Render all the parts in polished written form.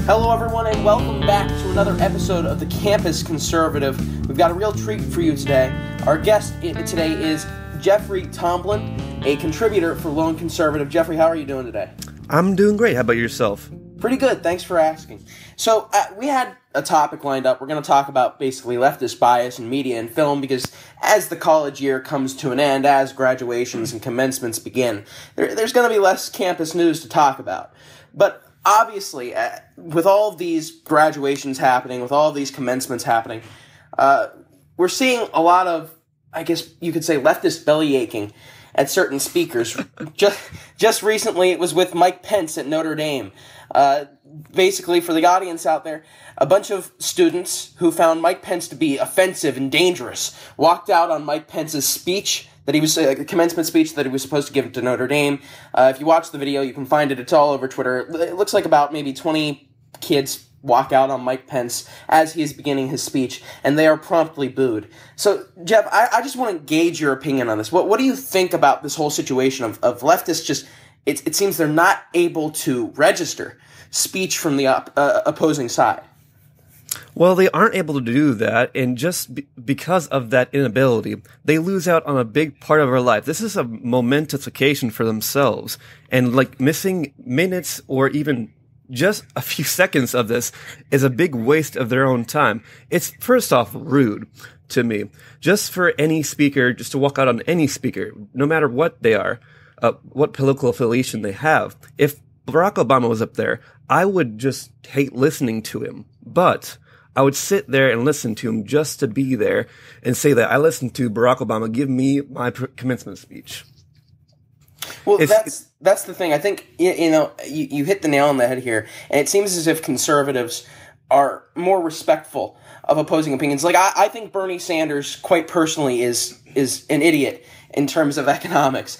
Hello, everyone, and welcome back to another episode of the Campus Conservative. We've got a real treat for you today. Our guest today is Jeffrey Tomblin, a contributor for Lone Conservative. Jeffrey, how are you doing today? I'm doing great. How about yourself? Pretty good. Thanks for asking. So, we had a topic lined up. We're going to talk about basically leftist bias in media and film because as the college year comes to an end, as graduations and commencements begin, there's going to be less campus news to talk about. But obviously, with all of these graduations happening, with all of these commencements happening, we're seeing a lot of, I guess you could say, leftist belly aching at certain speakers. Just recently, it was with Mike Pence at Notre Dame. Basically, for the audience out there, a bunch of students who found Mike Pence to be offensive and dangerous walked out on Mike Pence's speech that he was a commencement speech that he was supposed to give to Notre Dame. If you watch the video, you can find it. It's all over Twitter. It looks like about maybe 20 kids walk out on Mike Pence as he is beginning his speech, and they are promptly booed. So, Jeff, I just want to gauge your opinion on this. What do you think about this whole situation of leftists just, it seems they're not able to register speech from the opposing side? Well, they aren't able to do that, and just because of that inability, they lose out on a big part of our life. This is a momentous occasion for themselves, and missing minutes or even just a few seconds of this is a big waste of their own time. It's, first off, rude to me. Just for any speaker, just to walk out on any speaker, no matter what they are, what political affiliation they have. If Barack Obama was up there, I would just hate listening to him. But I would sit there and listen to him just to be there and say that I listened to Barack Obama give me my commencement speech. Well, that's the thing. I think, you hit the nail on the head here, and it seems as if conservatives are more respectful of opposing opinions. I think Bernie Sanders, quite personally, is an idiot in terms of economics.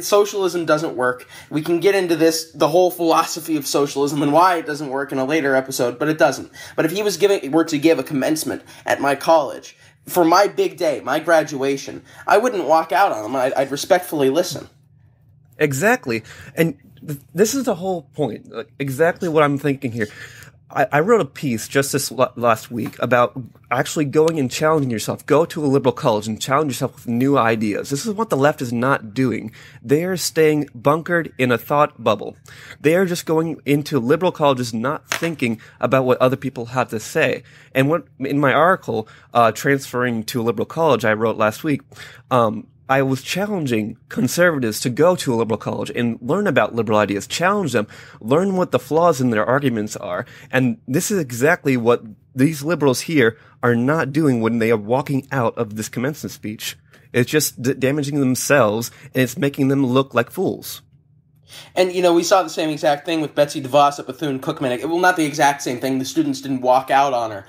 Socialism doesn't work. We can get into the whole philosophy of socialism and why it doesn't work in a later episode, but it doesn't. But if he were to give a commencement at my college for my big day, my graduation, I wouldn't walk out on him. I'd respectfully listen. Exactly. And this is the whole point. Exactly what I'm thinking here. I wrote a piece just this last week about actually going and challenging yourself. Go to a liberal college and challenge yourself with new ideas. This is what the left is not doing. They are staying bunkered in a thought bubble. They are just going into liberal colleges not thinking about what other people have to say. And in my article, transferring to a liberal college I wrote last week, I was challenging conservatives to go to a liberal college and learn about liberal ideas, challenge them, learn what the flaws in their arguments are. And this is exactly what these liberals here are not doing when they are walking out of this commencement speech. It's just damaging themselves, and it's making them look like fools. And, we saw the same exact thing with Betsy DeVos at Bethune-Cookman. Well, not the exact same thing. The students didn't walk out on her.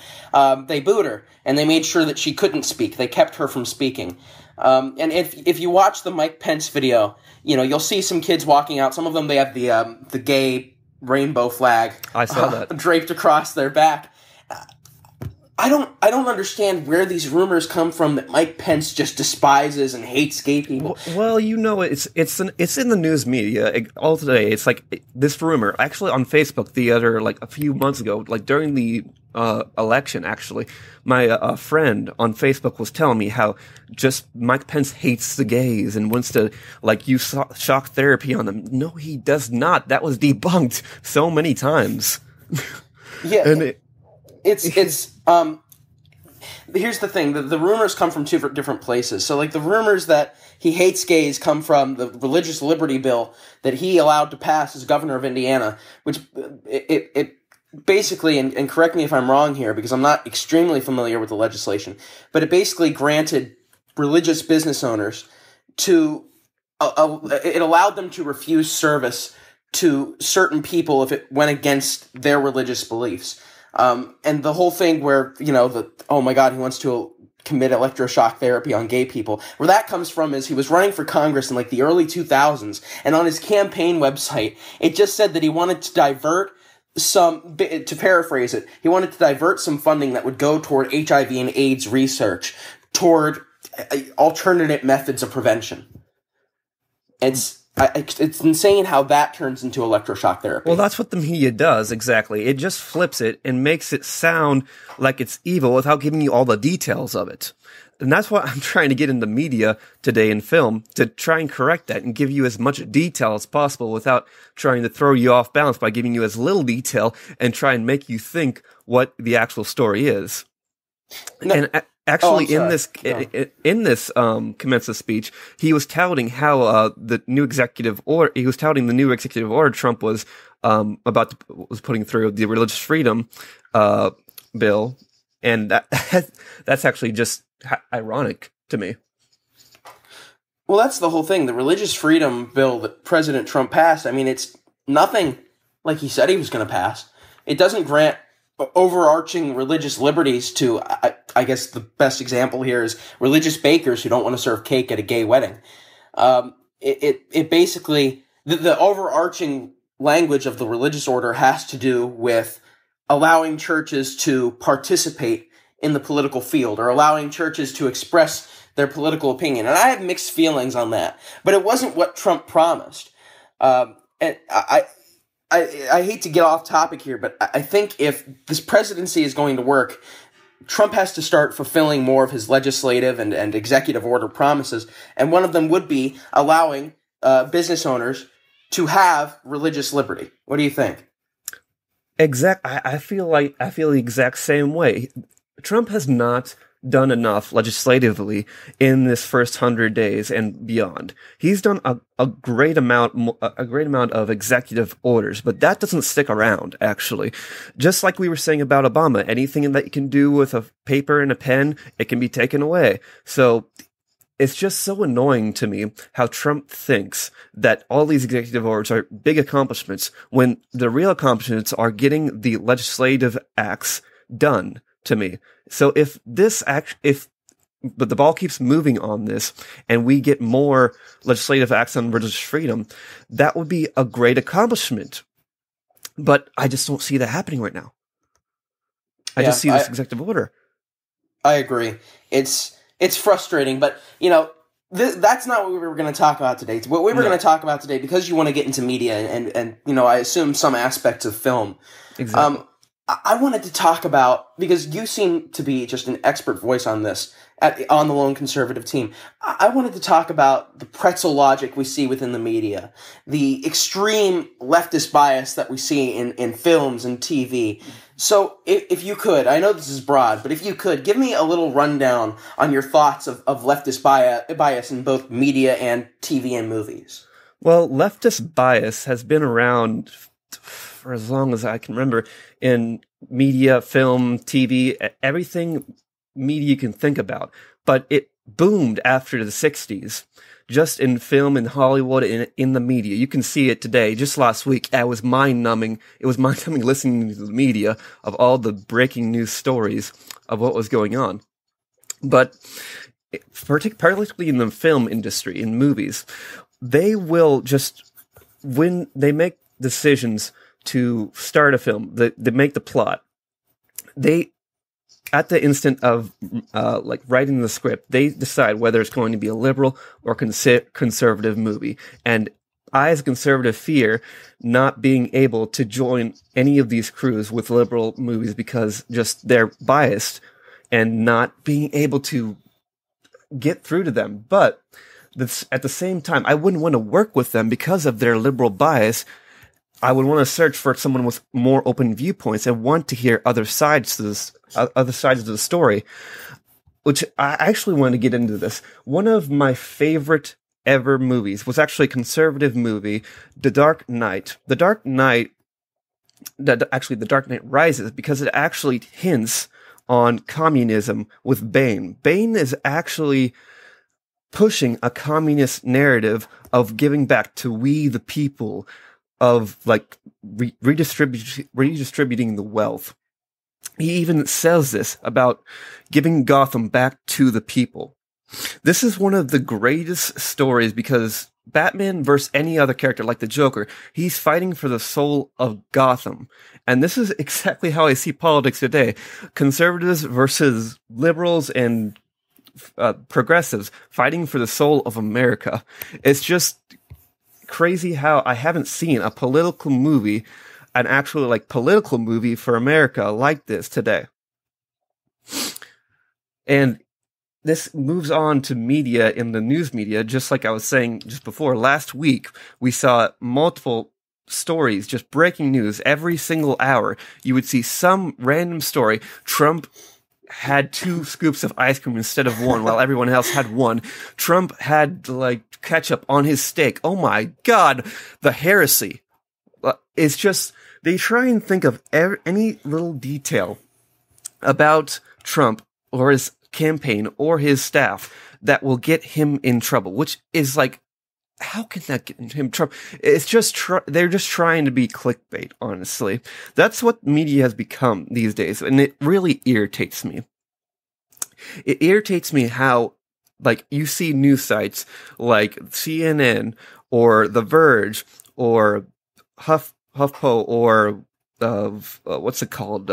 They booed her, and they made sure that she couldn't speak. They kept her from speaking. And if you watch the Mike Pence video, you'll see some kids walking out. Some of them, they have the gay rainbow flag. I saw that draped across their back. I don't understand where these rumors come from that Mike Pence just despises and hates gay people. Well, it's in the news media all today. It's this rumor actually on Facebook a few months ago, during the election. Actually, my friend on Facebook was telling me how just Mike Pence hates the gays and wants to use shock therapy on them. No, he does not. That was debunked so many times. Yeah, and here's the thing. The rumors come from two different places. So, the rumors that he hates gays come from the religious liberty bill that he allowed to pass as governor of Indiana, which it basically, and correct me if I'm wrong here because I'm not extremely familiar with the legislation, but it basically granted religious business owners it allowed them to refuse service to certain people if it went against their religious beliefs. And the whole thing where, oh my God, he wants to commit electroshock therapy on gay people. Where that comes from is he was running for Congress in the early 2000s, and on his campaign website, it just said that he wanted to divert to paraphrase it, he wanted to divert some funding that would go toward HIV and AIDS research, toward alternate methods of prevention. It's it's insane how that turns into electroshock therapy. Well, that's what the media does, exactly. It just flips it and makes it sound like it's evil without giving you all the details of it. And that's what I'm trying to get in the media today in film, to try and correct that and give you as much detail as possible without trying to throw you off balance by giving you as little detail and try and make you think what the actual story is. No. And actually, in this commencement speech, he was touting how the new executive order. He was touting the new executive order Trump was was putting through, the religious freedom bill, and that's actually just ironic to me. Well, that's the whole thing. The religious freedom bill that President Trump passed. I mean, it's nothing like he said he was going to pass. It doesn't grant overarching religious liberties to, I guess the best example here is religious bakers who don't want to serve cake at a gay wedding. It basically, the overarching language of the religious order has to do with allowing churches to participate in the political field, or allowing churches to express their political opinion. And I have mixed feelings on that, but it wasn't what Trump promised. And I hate to get off topic here, but I think if this presidency is going to work, Trump has to start fulfilling more of his legislative and executive order promises. And one of them would be allowing business owners to have religious liberty. What do you think? I feel the exact same way. Trump has not done enough legislatively in this first 100 days and beyond. He's done a great amount of executive orders, but that doesn't stick around, actually. Just like we were saying about Obama, anything that you can do with a paper and a pen, it can be taken away. So it's just so annoying to me how Trump thinks that all these executive orders are big accomplishments when the real accomplishments are getting the legislative acts done, to me. So but the ball keeps moving on this and we get more legislative acts on religious freedom, that would be a great accomplishment. But I just don't see that happening right now. I just see this executive order. I agree. It's frustrating, but that's not what we were going to talk about today. What we were going to talk about today, because you want to get into media and I assume some aspects of film. Exactly. I wanted to talk about, because you seem to be just an expert voice on this on the lone conservative team. I wanted to talk about the pretzel logic we see within the media, the extreme leftist bias that we see in films and TV. So if you could, I know this is broad, but if you could, give me a little rundown on your thoughts of leftist bias in both media and TV and movies. Well, leftist bias has been around for as long as I can remember in media, film, TV, everything media you can think about. But it boomed after the 60s, just in film, in Hollywood, in the media. You can see it today. Just last week, it was mind-numbing. It was mind-numbing listening to the media of all the breaking news stories of what was going on. But particularly in the film industry, in movies, they will just, when they make decisions to start a film, they make the plot. At the instant of writing the script, they decide whether it's going to be a liberal or conservative movie. And I, as a conservative, fear not being able to join any of these crews with liberal movies because just they're biased and not being able to get through to them. But at the same time, I wouldn't want to work with them because of their liberal bias. I would want to search for someone with more open viewpoints and want to hear other sides of the story, which I actually want to get into this. One of my favorite ever movies was actually a conservative movie, The Dark Knight. The Dark Knight Rises, because it actually hints on communism with Bane. Bane is actually pushing a communist narrative of giving back to we the people, of redistributing the wealth. He even says this about giving Gotham back to the people. This is one of the greatest stories because Batman versus any other character like the Joker, he's fighting for the soul of Gotham. And this is exactly how I see politics today. Conservatives versus liberals and progressives fighting for the soul of America. It's just crazy how I haven't seen a political movie, an actual like political movie for America like this today. And this moves on to media in the news media, just like I was saying just before. Last week, we saw multiple stories, just breaking news. Every single hour, you would see some random story. Trump had 2 scoops of ice cream instead of 1, while everyone else had 1. Trump had, like, ketchup on his steak. Oh my God, the heresy. It's just, they try and think of any little detail about Trump or his campaign or his staff that will get him in trouble, which is like, how can that get him in trouble? It's just, they're just trying to be clickbait, honestly. That's what media has become these days, and it really irritates me. It irritates me how, like, you see news sites like CNN or The Verge or HuffPo or, what's it called?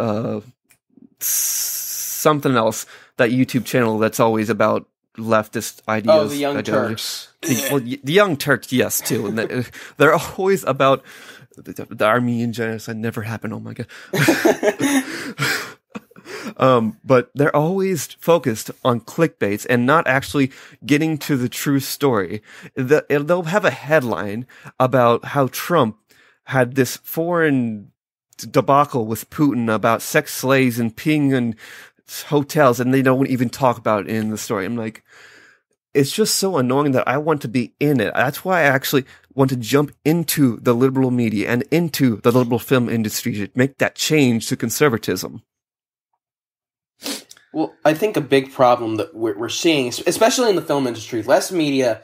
Something else, that YouTube channel that's always about leftist ideas. Oh, the Young Turks. The Young Turks, yes, too. And they're always about the Armenian genocide never happened. Oh my God. But they're always focused on clickbaits and not actually getting to the true story. They'll have a headline about how Trump had this foreign debacle with Putin about sex slaves and peeing in hotels, and they don't even talk about it in the story. I'm like, it's just so annoying that I want to be in it. That's why I actually want to jump into the liberal media and into the liberal film industry to make that change to conservatism. Well, I think a big problem that we're seeing, especially in the film industry, less media,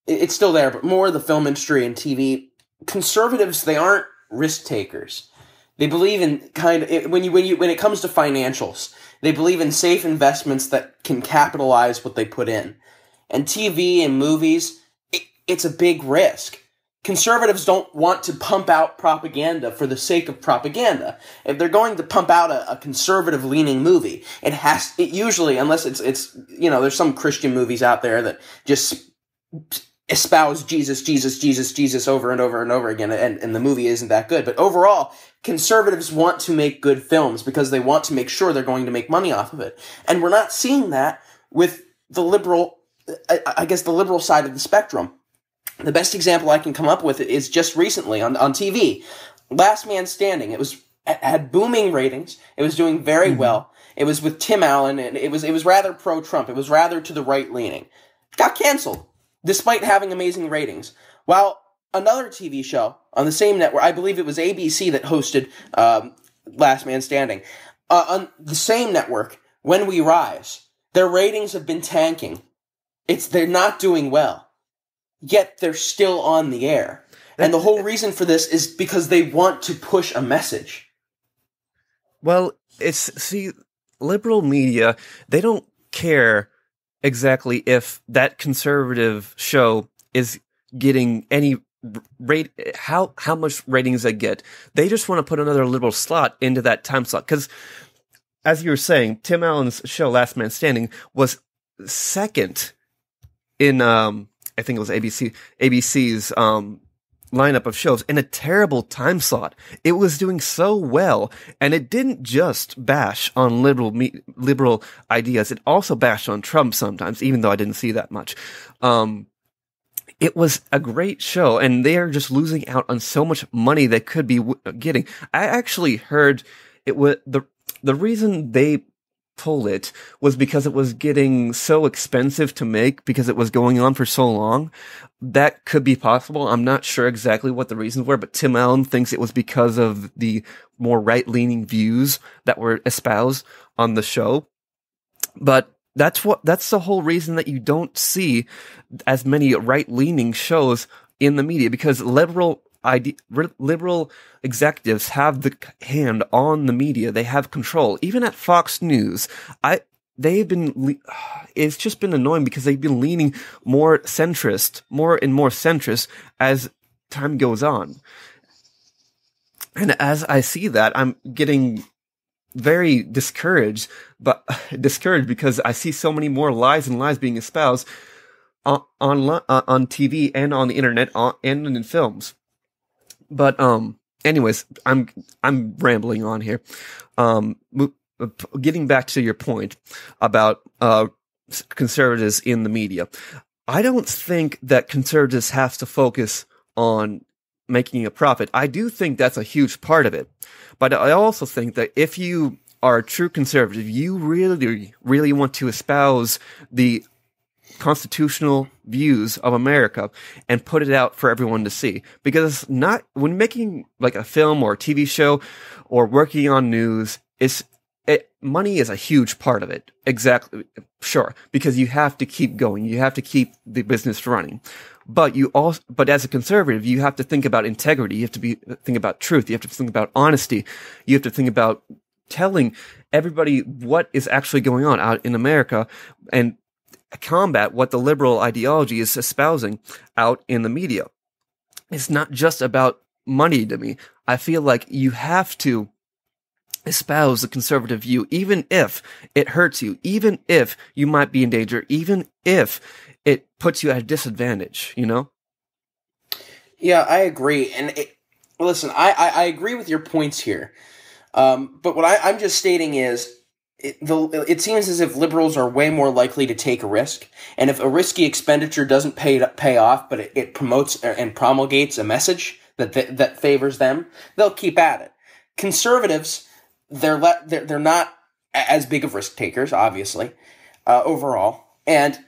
it's still there, but more the film industry and TV, conservatives, they aren't risk takers. They believe in when it comes to financials, they believe in safe investments that can capitalize what they put in. And TV and movies, it's a big risk. Conservatives don't want to pump out propaganda for the sake of propaganda. If they're going to pump out a conservative-leaning movie, it usually, unless it's there's some Christian movies out there that just espouse Jesus over and over and over again, and the movie isn't that good. But overall, conservatives want to make good films because they want to make sure they're going to make money off of it. And we're not seeing that with the liberal, I guess the liberal side of the spectrum. The best example I can come up with is just recently on TV. Last Man Standing. It had booming ratings. It was doing very well. It was with Tim Allen, and it was rather pro-Trump. It was rather to the right-leaning. Got canceled, despite having amazing ratings. While another TV show on the same network, I believe it was ABC that hosted Last Man Standing, on the same network, When We Rise, their ratings have been tanking. They're not doing well. Yet they're still on the air. And the whole reason for this is because they want to push a message. Well, liberal media, they don't care exactly if that conservative show is getting any how much ratings they get. They just want to put another liberal slot into that time slot. Because, as you were saying, Tim Allen's show, Last Man Standing, was second in, I think it was ABC's lineup of shows in a terrible time slot. It was doing so well, and it didn't just bash on liberal ideas. It also bashed on Trump sometimes, even though I didn't see that much. It was a great show, and they are just losing out on so much money they could be getting. I actually heard it was the reason they pulled it was because it was getting so expensive to make because it was going on for so long. That could be possible. I'm not sure exactly what the reasons were, but Tim Allen thinks it was because of the more right-leaning views that were espoused on the show. But that's the whole reason that you don't see as many right-leaning shows in the media, because liberal executives have the hand on the media. They have control. Even at Fox News, it's just been annoying because they've been leaning more and more centrist as time goes on. And as I see that, I'm getting very discouraged because I see so many more lies and lies being espoused. on TV and on the internet and in films. But anyways, I'm rambling on here. Getting back to your point about conservatives in the media, I don't think that conservatives have to focus on making a profit. I do think that's a huge part of it, but I also think that if you are a true conservative, you really, really want to espouse the constitutional views of America and put it out for everyone to see. Because not when making like a film or a TV show or working on news, money is a huge part of it. Exactly. Sure. Because you have to keep going. You have to keep the business running. But but as a conservative, you have to think about integrity. You have to think about truth. You have to think about honesty. You have to think about telling everybody what is actually going on out in America and combat what the liberal ideology is espousing out in the media. It's not just about money to me. I feel like you have to espouse the conservative view, even if it hurts you, even if you might be in danger, even if it puts you at a disadvantage, you know? Yeah, I agree. And listen, I agree with your points here. But what I'm just stating is, it seems as if liberals are way more likely to take a risk. And if a risky expenditure doesn't pay off, but it promotes and promulgates a message that favors them, they'll keep at it. Conservatives, they're not as big of risk takers, obviously, overall. And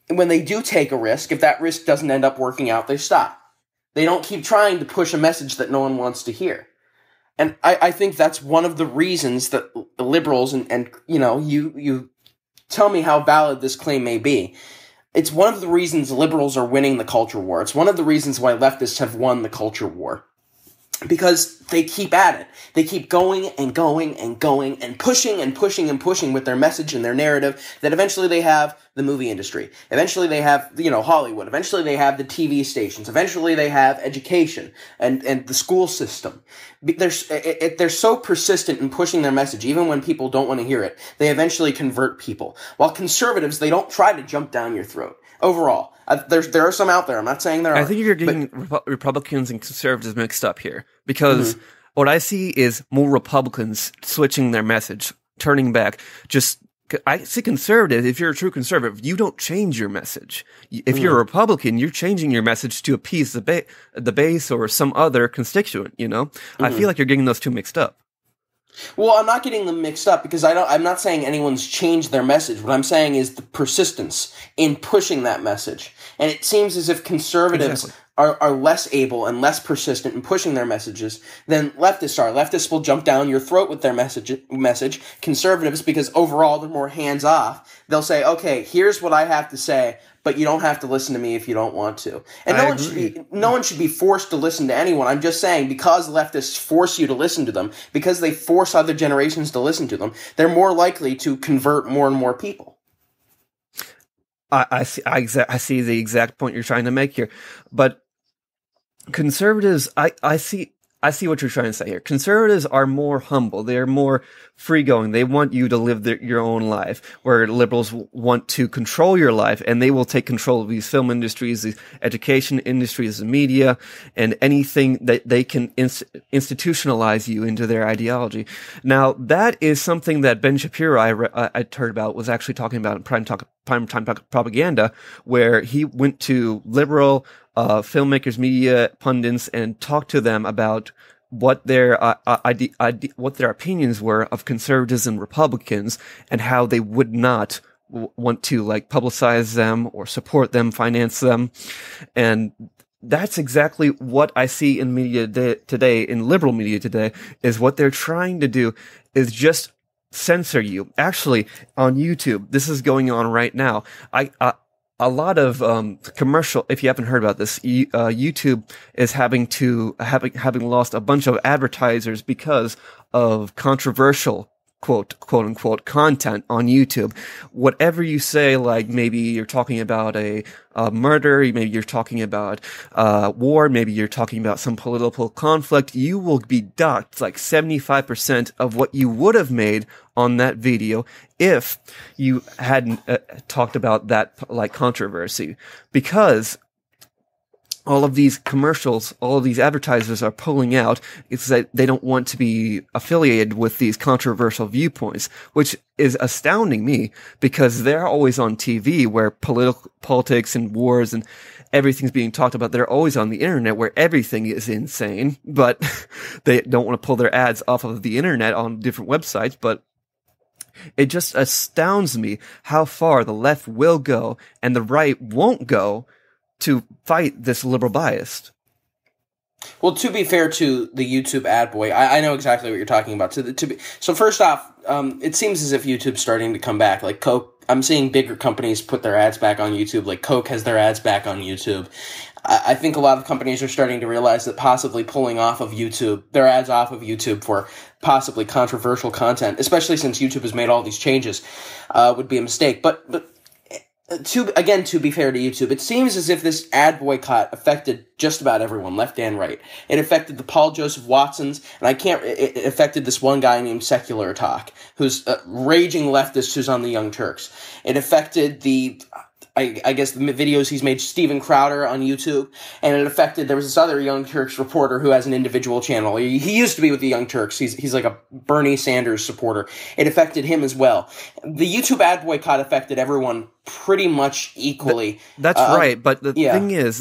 when they do take a risk, if that risk doesn't end up working out, they stop. They don't keep trying to push a message that no one wants to hear. And I think that's one of the reasons that liberals, and you know, you tell me how valid this claim may be. It's one of the reasons liberals are winning the culture war. It's one of the reasons why leftists have won the culture war. Because they keep at it. They keep going and going and going and pushing and pushing and pushing with their message and their narrative that eventually they have the movie industry. Eventually they have, you know, Hollywood. Eventually they have the TV stations. Eventually they have education and the school system. They're so persistent in pushing their message, even when people don't want to hear it. They eventually convert people. While conservatives, they don't try to jump down your throat. Overall, there are some out there. I'm not saying there aren't. I think you're getting Republicans and conservatives mixed up here, because what I see is more Republicans switching their message, turning back. I see conservative. If you're a true conservative, you don't change your message. If you're a Republican, you're changing your message to appease the base or some other constituent. You know, I feel like you're getting those two mixed up. Well, I'm not getting them mixed up because I'm not saying anyone's changed their message. What I'm saying is the persistence in pushing that message. And it seems as if conservatives are less able and less persistent in pushing their messages than leftists are. Leftists will jump down your throat with their message. Conservatives, because overall they're more hands-off, they'll say, okay, here's what I have to say, but you don't have to listen to me if you don't want to. And no one should be forced to listen to anyone. I'm just saying, because leftists force you to listen to them, because they force other generations to listen to them, they're more likely to convert more and more people. I see the exact point you're trying to make here. But conservatives, I see what you're trying to say here. Conservatives are more humble. They're more free-going. They want you to live your own life, where liberals want to control your life, and they will take control of these film industries, the education industries, the media, and anything that they can institutionalize you into their ideology. Now, that is something that Ben Shapiro, I heard about, was actually talking about in Primetime Propaganda, where he went to liberal filmmakers, media pundits, and talked to them about what their what their opinions were of conservatives and Republicans, and how they would not want to like publicize them or support them, finance them. And that's exactly what I see in media today, in liberal media today, is what they're trying to do is just censor you. Actually, on YouTube, this is going on right now. A lot of commercial. If you haven't heard about this, YouTube is having lost a bunch of advertisers because of controversial quote unquote content on YouTube. Whatever you say, like maybe you're talking about a murder, maybe you're talking about war, maybe you're talking about some political conflict, you will be docked like 75% of what you would have made on that video if you hadn't talked about that like controversy, because all of these commercials, all of these advertisers are pulling out. It's that they don't want to be affiliated with these controversial viewpoints, which is astounding me because they're always on TV where politics and wars and everything's being talked about. They're always on the internet where everything is insane, but they don't want to pull their ads off of the internet on different websites. But it just astounds me how far the left will go and the right won't go to fight this liberal bias. Well, to be fair to the YouTube ad boy, I know exactly what you're talking about. So first off, it seems as if YouTube's starting to come back. Like Coke, I'm seeing bigger companies put their ads back on YouTube. Like Coke has their ads back on YouTube. I think a lot of companies are starting to realize that possibly pulling off of YouTube, their ads off of YouTube for possibly controversial content, especially since YouTube has made all these changes, would be a mistake. But to be fair to YouTube, it seems as if this ad boycott affected just about everyone, left and right. It affected the Paul Joseph Watsons, and it affected this one guy named Secular Talk, who's a raging leftist who's on the Young Turks. It affected I guess the videos he's made, Steven Crowder on YouTube, and it affected, there was this other Young Turks reporter who has an individual channel. He used to be with the Young Turks. He's like a Bernie Sanders supporter. It affected him as well. The YouTube ad boycott affected everyone pretty much equally. That's right, but the thing is,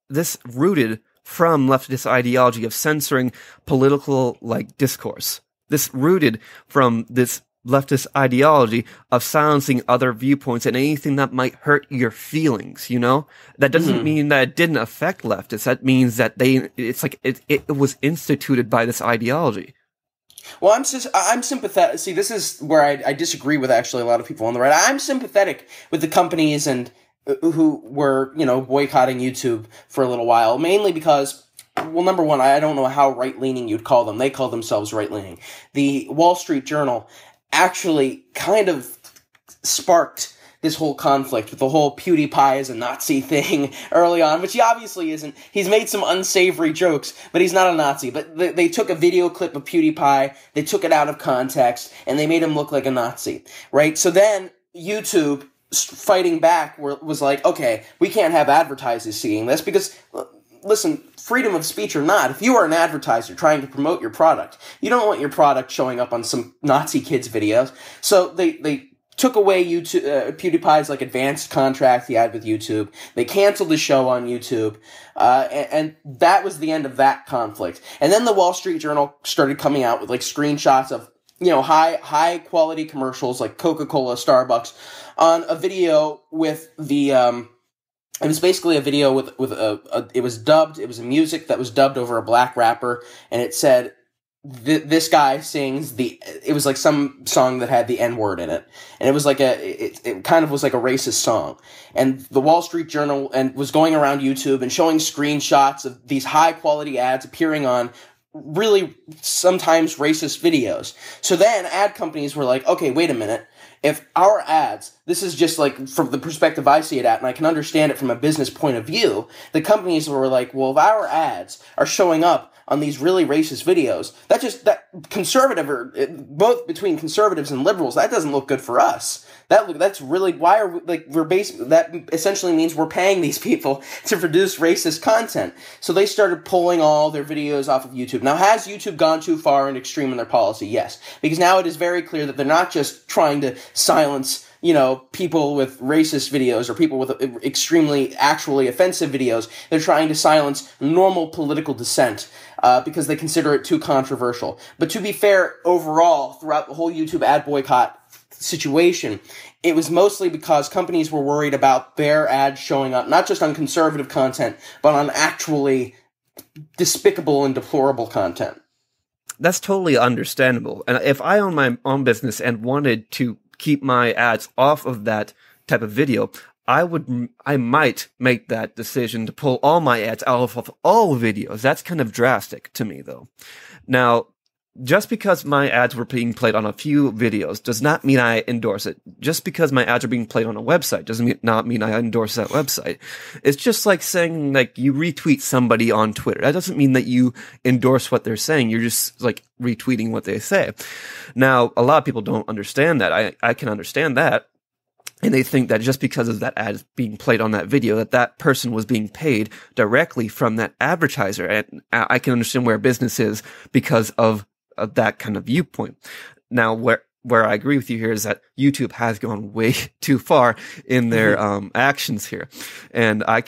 this rooted from leftist ideology of censoring political, like, discourse. This rooted from this leftist ideology of silencing other viewpoints and anything that might hurt your feelings, you know? That doesn't mean that it didn't affect leftists. That means that it was instituted by this ideology. Well, I'm sympathetic. See, this is where I disagree with actually a lot of people on the right. I'm sympathetic with the companies and who were, boycotting YouTube for a little while, mainly because, well, number one, I don't know how right-leaning you'd call them. They call themselves right-leaning. The Wall Street Journal actually kind of sparked this whole conflict with the whole PewDiePie is a Nazi thing early on, which he obviously isn't. He's made some unsavory jokes, but he's not a Nazi. But they took a video clip of PewDiePie, they took it out of context, and they made him look like a Nazi, right? So then YouTube, fighting back, was like, okay, we can't have advertisers seeing this because, listen, freedom of speech or not, if you are an advertiser trying to promote your product, you don't want your product showing up on some Nazi kids videos. So they took away YouTube, PewDiePie's like advanced contract he had with YouTube. They canceled the show on YouTube, and that was the end of that conflict. And then the Wall Street Journal started coming out with like screenshots of high quality commercials like Coca-Cola, Starbucks, on a video with the it was basically a video with it was dubbed. It was a music that was dubbed over a black rapper, and it said, this guy sings it was like some song that had the N-word in it. And it was like it kind of was like a racist song. And the Wall Street Journal was going around YouTube and showing screenshots of these high quality ads appearing on really sometimes racist videos. So then ad companies were like, okay, wait a minute. If our ads, this is just like from the perspective I see it at, and I can understand it from a business point of view, the companies were like, well, if our ads are showing up on these really racist videos, that conservative, or both between conservatives and liberals, that doesn't look good for us. That's really, why are we, like, that essentially means we're paying these people to produce racist content. So they started pulling all their videos off of YouTube. Now, has YouTube gone too far and extreme in their policy? Yes. Because now it is very clear that they're not just trying to silence, people with racist videos or people with extremely actually offensive videos. They're trying to silence normal political dissent because they consider it too controversial. But to be fair, overall, throughout the whole YouTube ad boycott situation, it was mostly because companies were worried about their ads showing up not just on conservative content, but on actually despicable and deplorable content. That's totally understandable. And if I own my own business and wanted to keep my ads off of that type of video, I might make that decision to pull all my ads out of all videos. That's kind of drastic to me, though. Now, just because my ads were being played on a few videos does not mean I endorse it. Just because my ads are being played on a website not mean I endorse that website. It's just like saying, like, you retweet somebody on Twitter. That doesn't mean that you endorse what they're saying. You're just, like, retweeting what they say. Now, a lot of people don't understand that. I can understand that. And they think that just because of that ad being played on that video, that person was being paid directly from that advertiser. And I can understand where a business is because of that kind of viewpoint. Now, where I agree with you here is that YouTube has gone way too far in their actions here, and I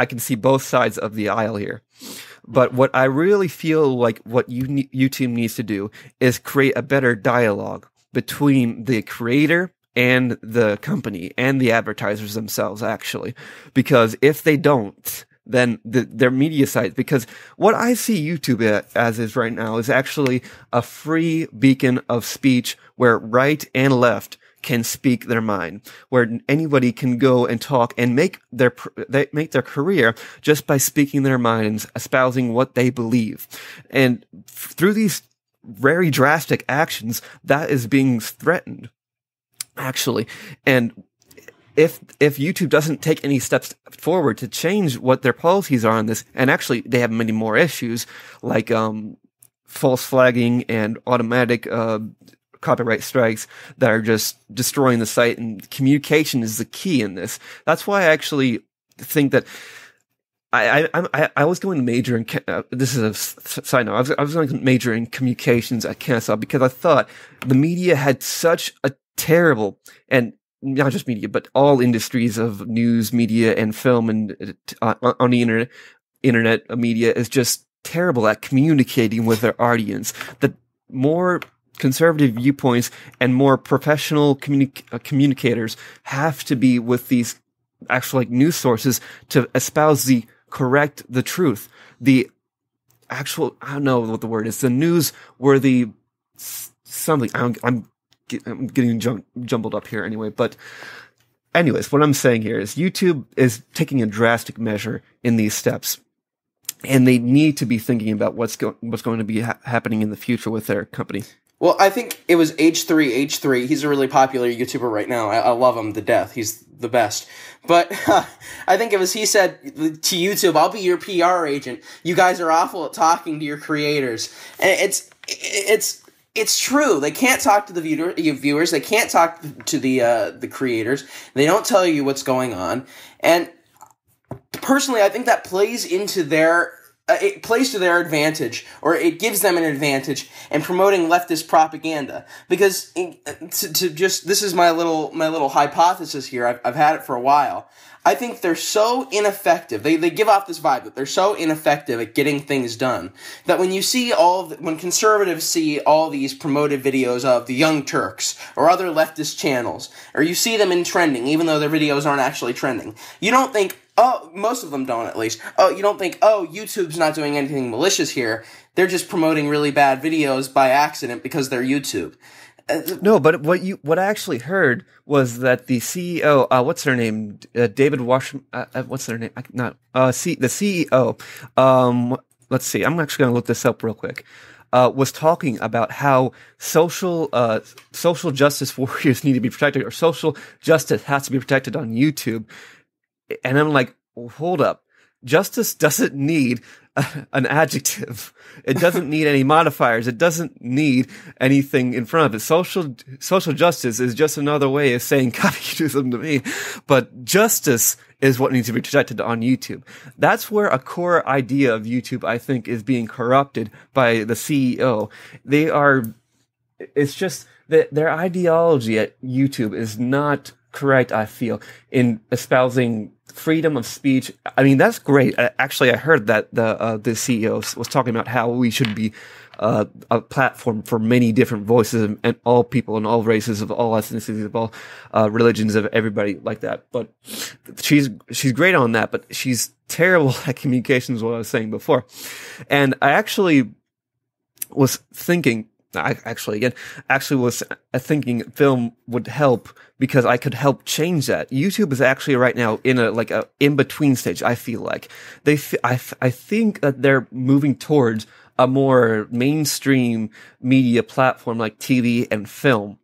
can see both sides of the aisle here. But what I really feel like what YouTube needs to do is create a better dialogue between the creator and the company and the advertisers themselves, actually, because if they don't, then their media site, because what I see YouTube as is right now is actually a free beacon of speech where right and left can speak their mind, where anybody can go and talk and make their career just by speaking their minds, espousing what they believe. And through these very drastic actions, that is being threatened, actually. And if YouTube doesn't take any steps forward to change what their policies are on this, and actually they have many more issues like false flagging and automatic copyright strikes that are just destroying the site, and communication is the key in this. That's why I actually think that I was going to major in this is a side note. I was going to major in communications at Kennesaw because I thought the media had such a terrible, and not just media, but all industries of news, media, and film, and on the internet media is just terrible at communicating with their audience. The more conservative viewpoints and more professional communicators have to be with these actual, like, news sources to espouse the truth, the actual, I don't know what the word is, the newsworthy something. I'm getting jumbled up here anyway, but anyways, what I'm saying here is YouTube is taking a drastic measure in these steps, and they need to be thinking about what's going to be happening in the future with their company. Well, I think it was H3. He's a really popular YouTuber right now. I love him to death. He's the best. But I think he said to YouTube, "I'll be your PR agent. You guys are awful at talking to your creators." And it's true. They can't talk to the viewers. They can't talk to the creators. They don't tell you what's going on. And personally, I think that plays into it plays to their advantage, or it gives them an advantage in promoting leftist propaganda. Because this is my little hypothesis here. I've had it for a while. I think they're so ineffective. They give off this vibe that they're so ineffective at getting things done that when conservatives see all these promoted videos of the Young Turks or other leftist channels, or you see them in trending, even though their videos aren't actually trending, you don't think, most of them don't at least, you don't think, YouTube's not doing anything malicious here. They're just promoting really bad videos by accident because they're YouTube. No, but what I actually heard was that the CEO, what's her name? David Washington, what's their name? The CEO, let's see, I'm actually going to look this up real quick, was talking about how social justice warriors need to be protected, or social justice has to be protected on YouTube. And I'm like, hold up. Justice doesn't need an adjective. It doesn't need any modifiers. It doesn't need anything in front of it. Social justice is just another way of saying communism to me. But justice is what needs to be protected on YouTube. That's where a core idea of YouTube, I think, is being corrupted by the CEO. It's just that their ideology at YouTube is not correct, I feel, in espousing freedom of speech. I mean, that's great. Actually, I heard that the CEO was talking about how we should be a platform for many different voices and all people and all races of all ethnicities of all religions of everybody like that. But she's great on that, but she's terrible at communications, what I was saying before. And I actually was thinking, was thinking film would help because I could help change that. YouTube is actually right now in a in-between stage, I feel like. I think that they're moving towards a more mainstream media platform like TV and film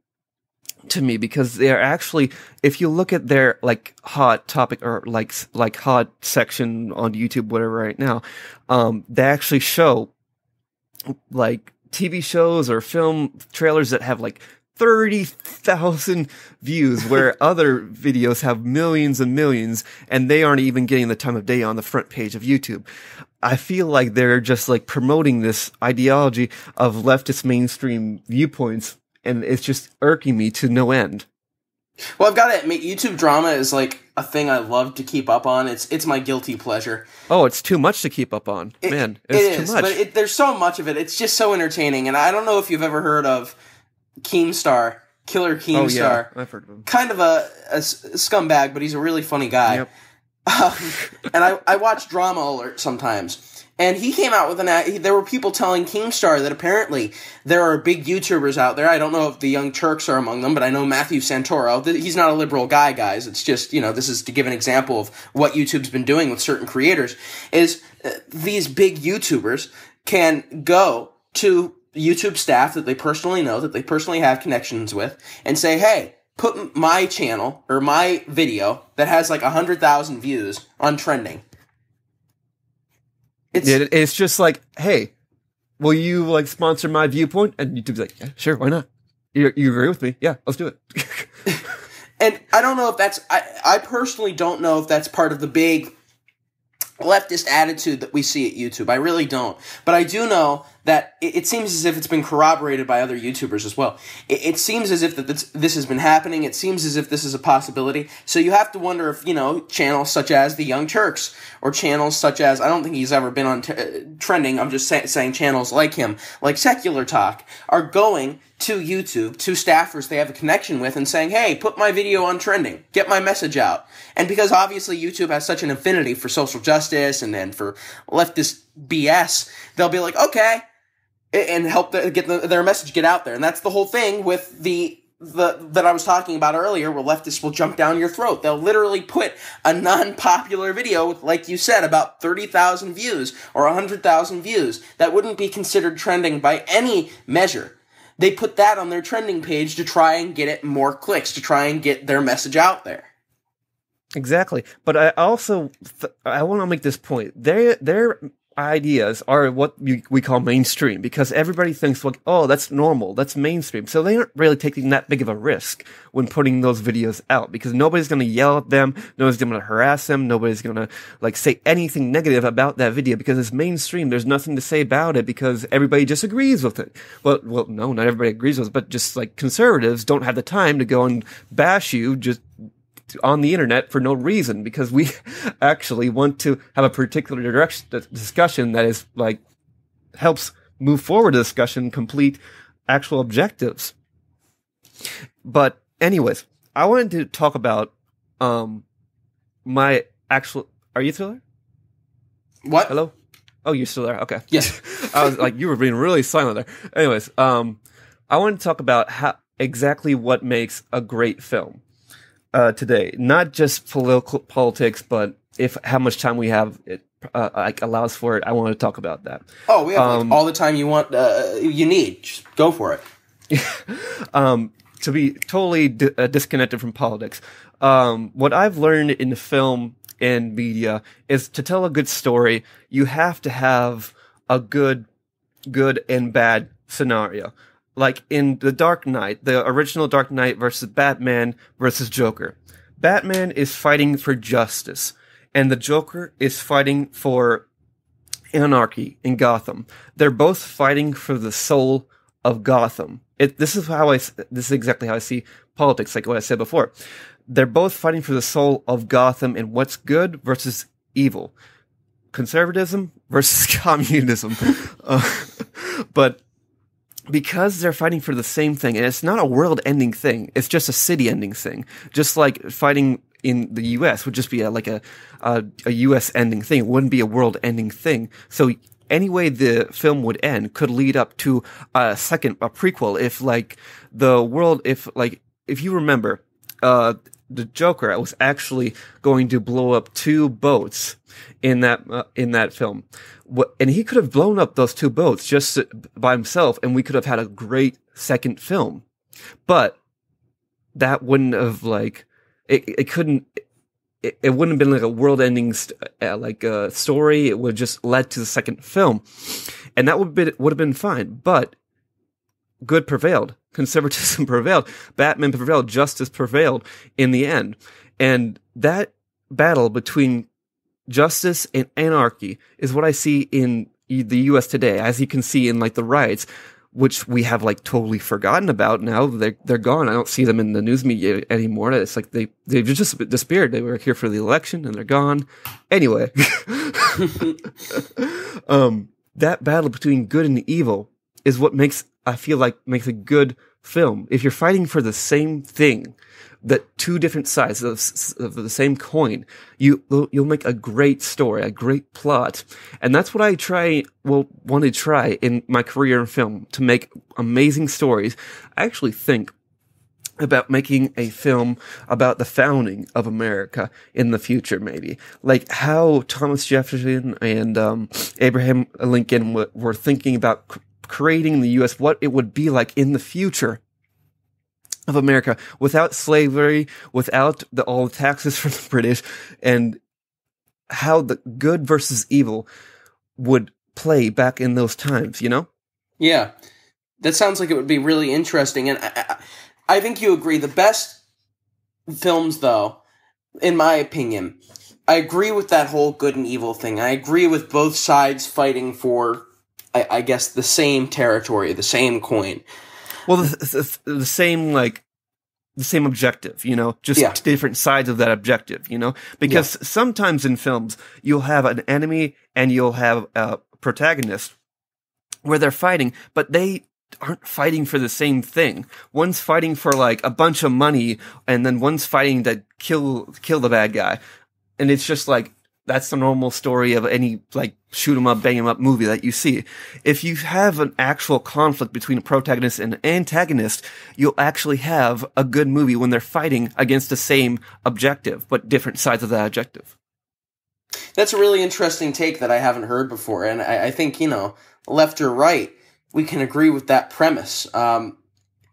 to me, because they're actually, if you look at their like hot topic or like hot section on YouTube, whatever right now, they actually show like TV shows or film trailers that have like 30,000 views, where other videos have millions and millions, and they aren't even getting the time of day on the front page of YouTube. I feel like they're just like promoting this ideology of leftist mainstream viewpoints, and it's just irking me to no end. Well, I've got to admit, YouTube drama is like a thing I love to keep up on. It's my guilty pleasure. Oh, it's too much to keep up on. Man, it's too much. But there's so much of it. It's just so entertaining. And I don't know if you've ever heard of Keemstar, Killer Keemstar. Oh, yeah, I've heard of him. Kind of a scumbag, but he's a really funny guy. Yep. And I watch Drama Alert sometimes. And he came out with there were people telling Keemstar that apparently there are big YouTubers out there. I don't know if the Young Turks are among them, but I know Matthew Santoro. He's not a liberal guy, guys. It's just, this is to give an example of what YouTube's been doing with certain creators, is these big YouTubers can go to YouTube staff that they personally know, that they personally have connections with, and say, hey, put my channel or my video that has like 100,000 views on trending. It's just like, hey, will you like sponsor my viewpoint? And YouTube's like, yeah, sure, why not? You agree with me? Yeah, let's do it. And I don't know if that's, I personally don't know if that's part of the big leftist attitude that we see at YouTube. I really don't. But I do know that it seems as if it's been corroborated by other YouTubers as well. It seems as if that this has been happening. It seems as if this is a possibility. So you have to wonder if, channels such as the Young Turks, or channels such as, I don't think he's ever been on trending, I'm just saying channels like him, like Secular Talk, are going to YouTube, to staffers they have a connection with, and saying, hey, put my video on trending, get my message out. And because obviously YouTube has such an affinity for social justice and for leftist BS, they'll be like, okay, and help get their message get out there. And that's the whole thing with that I was talking about earlier, where leftists will jump down your throat. They'll literally put a non-popular video with, like you said, about 30,000 views or 100,000 views that wouldn't be considered trending by any measure. They put that on their trending page to try and get it more clicks, to try and get their message out there. Exactly. But I also, I want to make this point. Their ideas are what we call mainstream, because everybody thinks like, oh, that's normal, that's mainstream. So they aren't really taking that big of a risk when putting those videos out, because nobody's going to yell at them, nobody's going to harass them, nobody's going to like say anything negative about that video, because it's mainstream. There's nothing to say about it because everybody just agrees with it. Well, no, not everybody agrees with it, but just like conservatives don't have the time to go and bash you just on the internet for no reason, because we actually want to have a particular discussion that is like helps move forward the discussion, complete actual objectives. But anyways, I wanted to talk about my actual. Are you still there? What? Hello? Oh, you're still there. Okay. Yes. I was like, you were being really silent there. Anyways, I want to talk about exactly what makes a great film. Today, not just politics, but how much time we have it allows for it. I want to talk about that. Oh, we have all the time you want. You need. Just go for it. To be totally disconnected from politics, what I've learned in film and media is to tell a good story, you have to have a good and bad scenario. Like in The Dark Knight, the original Dark Knight versus Batman versus Joker. Batman is fighting for justice, and the Joker is fighting for anarchy in Gotham. They're both fighting for the soul of Gotham. This is exactly how I see politics, like what I said before. They're both fighting for the soul of Gotham and what's good versus evil. Conservatism versus communism. But because they're fighting for the same thing, and it's not a world-ending thing, it's just a city-ending thing. Just like fighting in the U.S. would just be a U.S.-ending thing. It wouldn't be a world-ending thing. So any way the film would end could lead up to a prequel. If you remember, the Joker was actually going to blow up 2 boats in that film. And he could have blown up those 2 boats just by himself, and we could have had a great second film. But that wouldn't have it wouldn't have been like a world-ending story. It would have just led to the second film, and that would have been fine. But good prevailed, conservatism prevailed, Batman prevailed, justice prevailed in the end, and that battle between justice and anarchy is what I see in the U.S. today, as you can see in the riots, which we have totally forgotten about now. They're gone. I don't see them in the news media anymore. It's like they've just disappeared. They were here for the election and they're gone. Anyway, that battle between good and evil is what makes a good film. If you're fighting for the same thing, that 2 different sides of the same coin, you'll make a great story, a great plot. And that's what I want to try in my career in film, to make amazing stories. I actually think about making a film about the founding of America in the future, maybe. Like how Thomas Jefferson and Abraham Lincoln were thinking about creating the U.S., what it would be like in the future of America, without slavery, without all the taxes from the British, and how the good versus evil would play back in those times, Yeah. That sounds like it would be really interesting, and I think you agree. The best films, though, in my opinion, I agree with that whole good and evil thing. I agree with both sides fighting for, I guess, the same territory, the same coin. Well, the same objective, just different sides of that objective, because sometimes in films you'll have an enemy and you'll have a protagonist where they're fighting, but they aren't fighting for the same thing. One's fighting for a bunch of money, and then one's fighting to kill the bad guy, and it's just that's the normal story of any shoot 'em up, bang 'em up movie that you see. If you have an actual conflict between a protagonist and an antagonist, you'll actually have a good movie when they're fighting against the same objective, but different sides of that objective. That's a really interesting take that I haven't heard before, and I think, left or right, we can agree with that premise.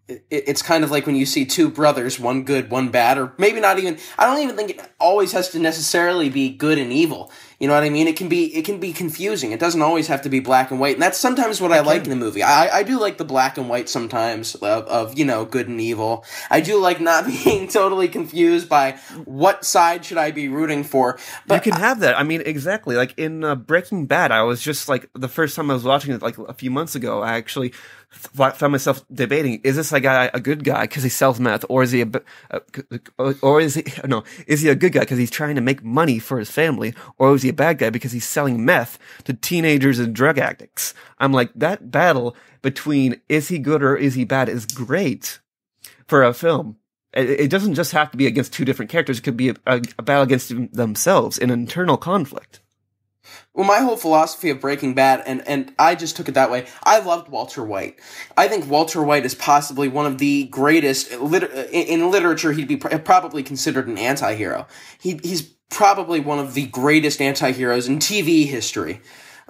It's kind of like when you see 2 brothers, one good, one bad, or maybe not even, I don't even think it always has to necessarily be good and evil. You know what I mean? It can be confusing. It doesn't always have to be black and white. And that's sometimes what I like in a movie. I do like the black and white sometimes of good and evil. I do like not being totally confused by what side should I be rooting for. But you can have that. I mean, exactly. Like in Breaking Bad, I was just the first time I was watching it a few months ago, I actually found myself debating, is this guy a good guy because he sells meth, or is he is he a good guy because he's trying to make money for his family, or is he a bad guy because he's selling meth to teenagers and drug addicts? I'm like, that battle between is he good or is he bad is great for a film. It doesn't just have to be against 2 different characters. It could be a battle against themselves, an internal conflict. Well, my whole philosophy of Breaking Bad, and I just took it that way, I loved Walter White. I think Walter White is possibly one of the greatest, in literature he'd be probably considered an anti-hero. He's probably one of the greatest anti-heroes in TV history.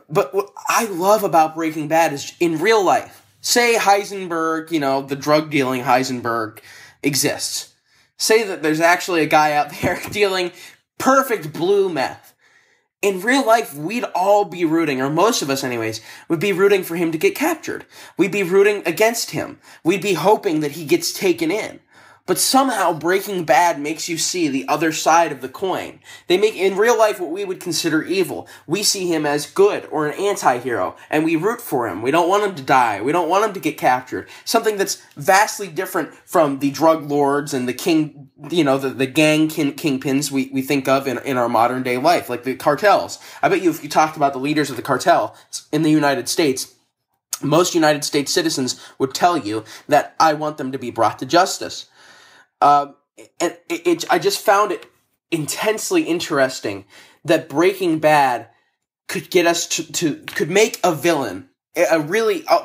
But what I love about Breaking Bad is in real life, say Heisenberg, the drug-dealing Heisenberg exists. Say that there's actually a guy out there dealing perfect blue meth. In real life, we'd all be rooting, or most of us anyways, would be rooting for him to get captured. We'd be rooting against him. We'd be hoping that he gets taken in. But somehow Breaking Bad makes you see the other side of the coin. They make, in real life, what we would consider evil. We see him as good or an anti-hero, and we root for him. We don't want him to die. We don't want him to get captured. Something that's vastly different from the drug lords and the king, the gang kingpins we think of in our modern day life, like the cartels. I bet you if you talked about the leaders of the cartel in the United States, most United States citizens would tell you that I want them to be brought to justice. I just found it intensely interesting that Breaking Bad could get us could make a villain,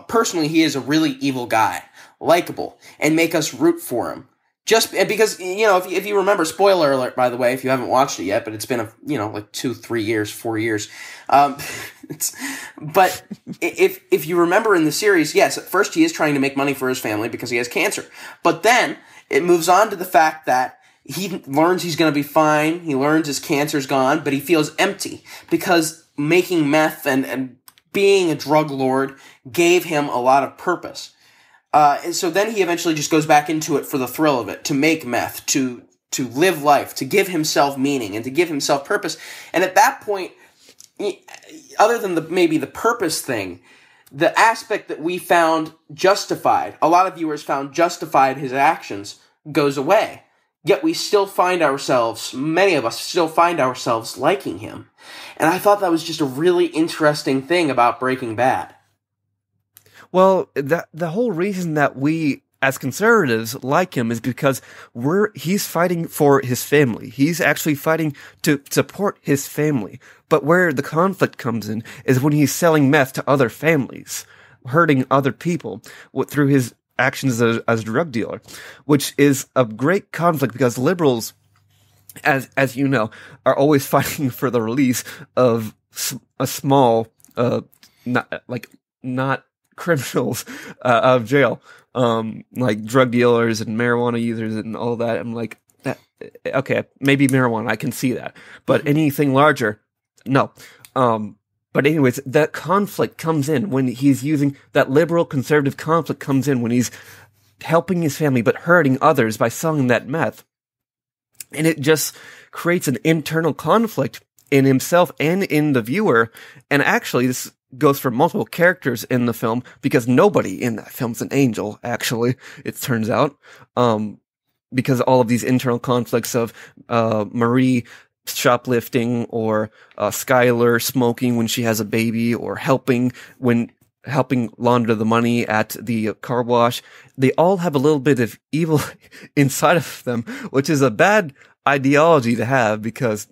personally, he is a really evil guy, likable, and make us root for him. Just because, if you remember, spoiler alert, by the way, if you haven't watched it yet, but it's been, like 2, 3 years, 4 years. But if you remember in the series, yes, at first he is trying to make money for his family because he has cancer. But then it moves on to the fact that he learns he's going to be fine. He learns his cancer's gone, but he feels empty because making meth and being a drug lord gave him a lot of purpose. And so then he eventually just goes back into it for the thrill of it, to make meth, to live life, to give himself meaning, and to give himself purpose. And at that point, other than maybe the purpose thing, the aspect that we found justified, a lot of viewers found justified his actions, goes away. Yet we still find ourselves, many of us still find ourselves liking him. And I thought that was just a really interesting thing about Breaking Bad. Well, the whole reason that we, as conservatives, like him is because he's fighting for his family. He's actually fighting to support his family. But where the conflict comes in is when he's selling meth to other families, hurting other people through his actions as a drug dealer, which is a great conflict because liberals, as you know, are always fighting for the release of a small, not criminals out of jail, like drug dealers and marijuana users and all that. I'm like, okay, maybe marijuana, I can see that, but anything larger, no. But anyways, that conflict comes in when he's using that liberal conservative conflict comes in when he's helping his family but hurting others by selling that meth. And it just creates an internal conflict in himself and in the viewer. And actually, this goes for multiple characters in the film because nobody in that film's an angel, actually, it turns out. Because all of these internal conflicts of Marie shoplifting or Skylar smoking when she has a baby or helping launder the money at the car wash, they all have a little bit of evil inside of them, which is a bad ideology to have because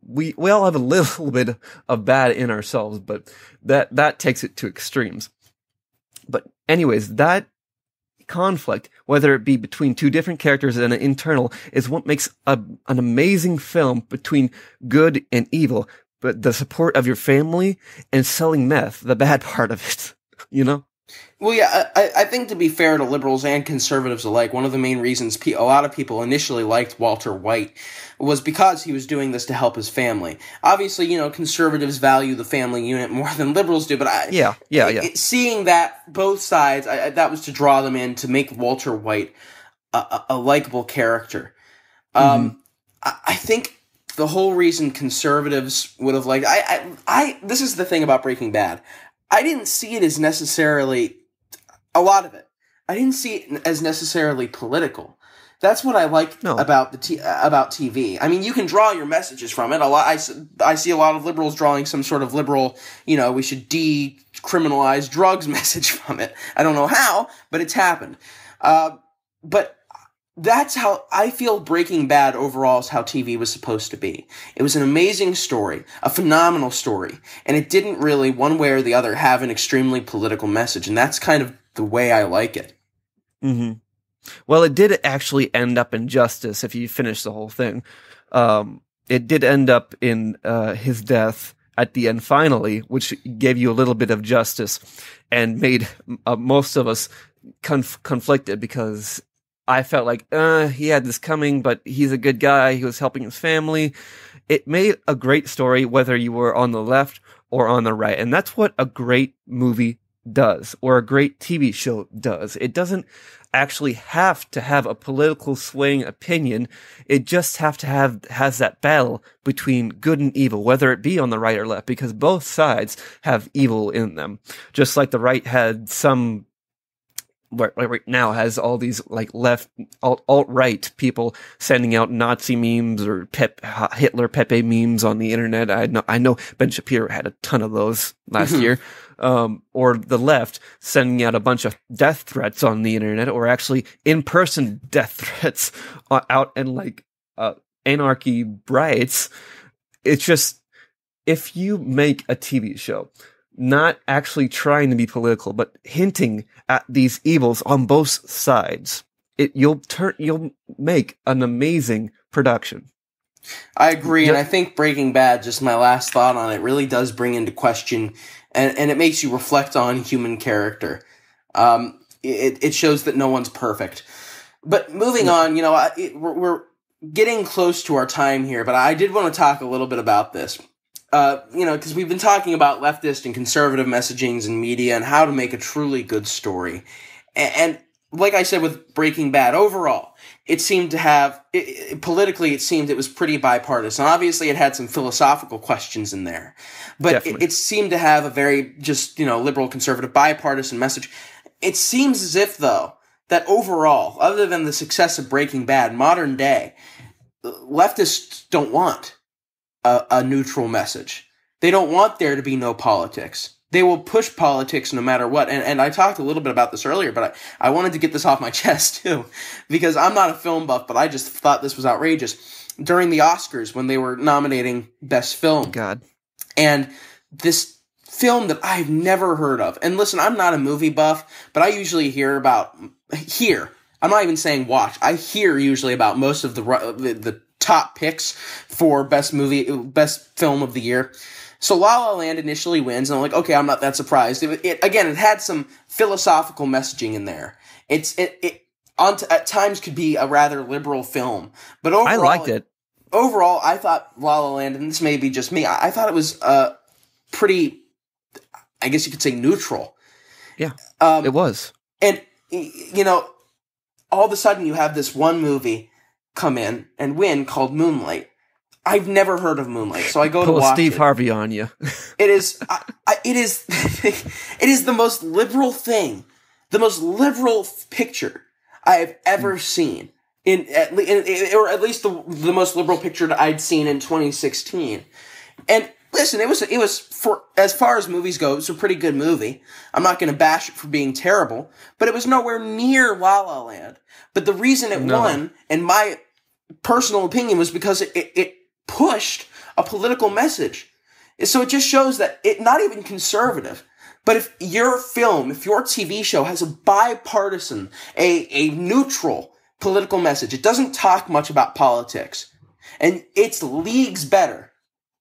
we all have a little bit of bad in ourselves, but that takes it to extremes. But anyways, that conflict, whether it be between two different characters and an internal, is what makes an amazing film between good and evil. But the support of your family and selling meth, the bad part of it, you know? Well, yeah, I think to be fair to liberals and conservatives alike, one of the main reasons a lot of people initially liked Walter White was because he was doing this to help his family. Obviously, conservatives value the family unit more than liberals do, but seeing that, both sides, that was to draw them in to make Walter White a likable character. I think the whole reason conservatives would have liked... this is the thing about Breaking Bad. I didn't see it as necessarily... A lot of it. I didn't see it as necessarily political. That's what I like about about TV. I mean, you can draw your messages from it. I see a lot of liberals drawing some sort of liberal, we should decriminalize drugs message from it. I don't know how, but it's happened. But that's how I feel Breaking Bad overall is how TV was supposed to be. It was an amazing story, a phenomenal story, and it didn't really, one way or the other, have an extremely political message, and that's kind of the way I like it. Mm-hmm. Well, it did actually end up in justice if you finish the whole thing. It did end up in his death at the end finally, which gave you a little bit of justice and made most of us conflicted because I felt like he had this coming, but he's a good guy. He was helping his family. It made a great story whether you were on the left or on the right. And that's what a great movie does, or a great TV show does. It doesn't actually have to have a political swaying opinion. It just has that battle between good and evil, whether it be on the right or left, because both sides have evil in them. Just like the right had some, right now has all these like left alt-right people sending out Nazi memes or Hitler Pepe memes on the internet. I know Ben Shapiro had a ton of those last year. Or the left sending out a bunch of death threats on the internet, or actually in-person death threats out in like anarchy riots. It's just, if you make a TV show not actually trying to be political, but hinting at these evils on both sides, you'll make an amazing production. I agree, and I think Breaking Bad, just my last thought on it, really does bring into question, and it makes you reflect on human character. It shows that no one's perfect. But moving on, we're getting close to our time here, but I did want to talk a little bit about this. Because we've been talking about leftist and conservative messagings in media and how to make a truly good story. And like I said with Breaking Bad, overall, it seemed to have, politically, it seemed it was pretty bipartisan. Obviously, it had some philosophical questions in there. But it seemed to have a very just, liberal, conservative, bipartisan message. It seems as if, though, that overall, other than the success of Breaking Bad, modern day, leftists don't want a neutral message. They don't want there to be no politics. They will push politics no matter what. And I talked a little bit about this earlier, but I wanted to get this off my chest too, because I'm not a film buff, but I just thought this was outrageous. During the Oscars, when they were nominating Best Film. God. And this film that I've never heard of. And listen, I'm not a movie buff, but I usually hear. I'm not even saying watch. I hear usually about most of the top picks for best film of the year. So La La Land initially wins, and I'm like, okay, I'm not that surprised. It had some philosophical messaging in there. At times could be a rather liberal film, but overall, I liked it. Overall, I thought La La Land, and this may be just me, I thought it was pretty, I guess you could say, neutral. Yeah, it was. And, all of a sudden you have this one movie come in and win called Moonlight. I've never heard of Moonlight, so I go to watch Steve Harvey on you. It is it is the most liberal thing, the most liberal picture I have ever seen, or at least the most liberal picture that I'd seen in 2016. And listen, it was for, as far as movies go, it was a pretty good movie. I'm not going to bash it for being terrible, but it was nowhere near La La Land. But the reason it won, in my personal opinion, was because it pushed a political message. So it just shows that not even conservative, but if your TV show has a bipartisan, a neutral political message, it doesn't talk much about politics, and it's leagues better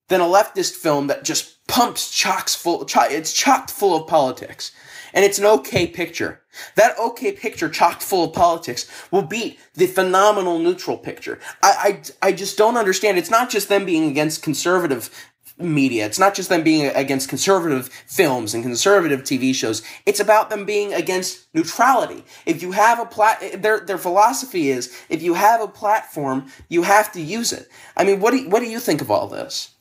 than a leftist film that just it's chocked full of politics. And it's an okay picture. That okay picture chocked full of politics will beat the phenomenal neutral picture. I just don't understand. It's not just them being against conservative media. It's not just them being against conservative films and conservative TV shows. It's about them being against neutrality. If you have their philosophy is, if you have a platform, you have to use it. I mean, what do you think of all this?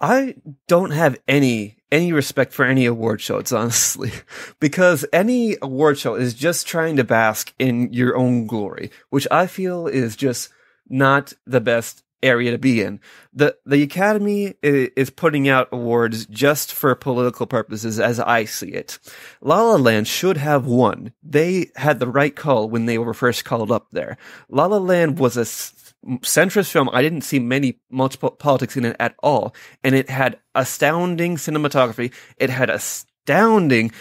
I don't have any respect for any award shows, honestly, because any award show is just trying to bask in your own glory, which I feel is just not the best area to be in. The Academy is putting out awards just for political purposes, as I see it. La La Land should have won. They had the right call when they were first called up there. La La Land was a centrist film. I didn't see much politics in it at all, and it had astounding cinematography. It had astounding